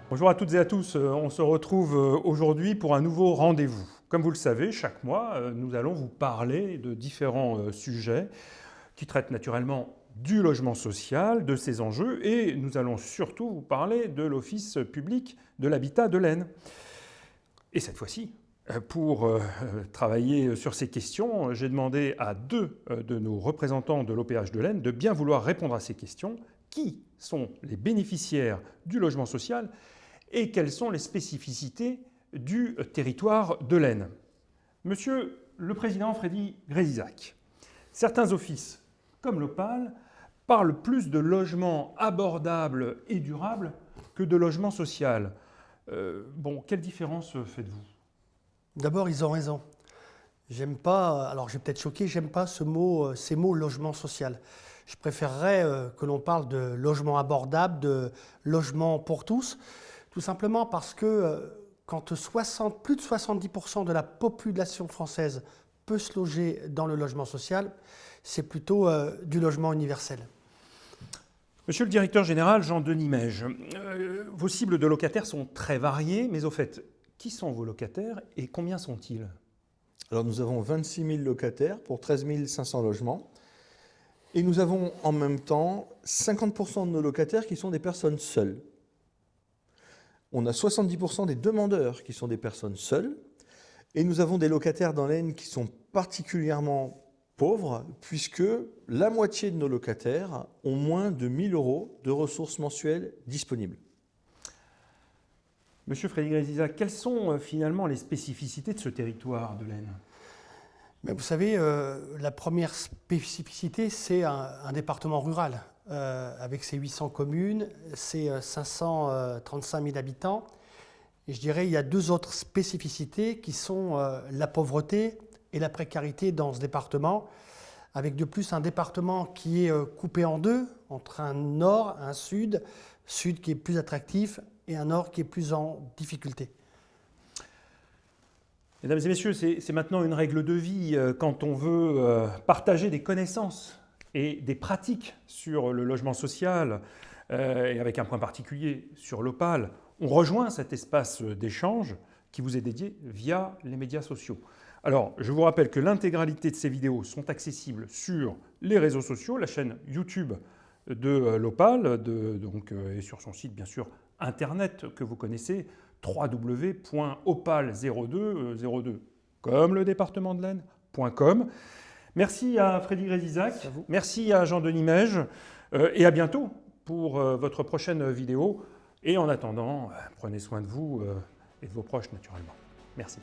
Bonjour à toutes et à tous, on se retrouve aujourd'hui pour un nouveau rendez-vous. Comme vous le savez, chaque mois, nous allons vous parler de différents sujets qui traitent naturellement du logement social, de ses enjeux, et nous allons surtout vous parler de l'Office public de l'habitat de l'Aisne. Et cette fois-ci, pour travailler sur ces questions, j'ai demandé à deux de nos représentants de l'OPH de l'Aisne de bien vouloir répondre à ces questions. Qui sont les bénéficiaires du logement social et quelles sont les spécificités du territoire de l'Aisne? Monsieur le Président Freddy Grézizac, certains offices, comme l'Opale, parlent plus de logement abordable et durable que de logement social. Quelle différence faites-vous? D'abord, ils ont raison. J'aime pas, alors je vais peut-être choquer, j'aime pas ces mots logement social. Je préférerais que l'on parle de logement abordable, de logement pour tous, tout simplement parce que quand plus de 70% de la population française peut se loger dans le logement social, c'est plutôt du logement universel. Monsieur le directeur général Jean-Denis Mège, vos cibles de locataires sont très variées, mais au fait, qui sont vos locataires et combien sont-ils? Alors nous avons 26 000 locataires pour 13 500 logements. Et nous avons en même temps 50% de nos locataires qui sont des personnes seules. On a 70% des demandeurs qui sont des personnes seules. Et nous avons des locataires dans l'Aisne qui sont particulièrement pauvres, puisque la moitié de nos locataires ont moins de 1 000 € de ressources mensuelles disponibles. Monsieur Frédéric Grézizac, quelles sont finalement les spécificités de ce territoire de l'Aisne? Mais vous savez, la première spécificité, c'est un département rural, avec ses 800 communes, ses 535 000 habitants. Et je dirais qu'il y a deux autres spécificités qui sont la pauvreté et la précarité dans ce département, avec de plus un département qui est coupé en deux, entre un nord, un sud, sud qui est plus attractif et un nord qui est plus en difficulté. Mesdames et messieurs, c'est maintenant une règle de vie quand on veut partager des connaissances et des pratiques sur le logement social, et avec un point particulier sur l'Opale. On rejoint cet espace d'échange qui vous est dédié via les médias sociaux. Alors, je vous rappelle que l'intégralité de ces vidéos sont accessibles sur les réseaux sociaux, la chaîne YouTube de l'Opale, et sur son site, bien sûr, internet que vous connaissez, www.opale02, comme le département de l'Aisne.com. Merci à Frédéric Grézizac, merci à Jean-Denis Mège, et à bientôt pour votre prochaine vidéo. Et en attendant, prenez soin de vous et de vos proches naturellement. Merci.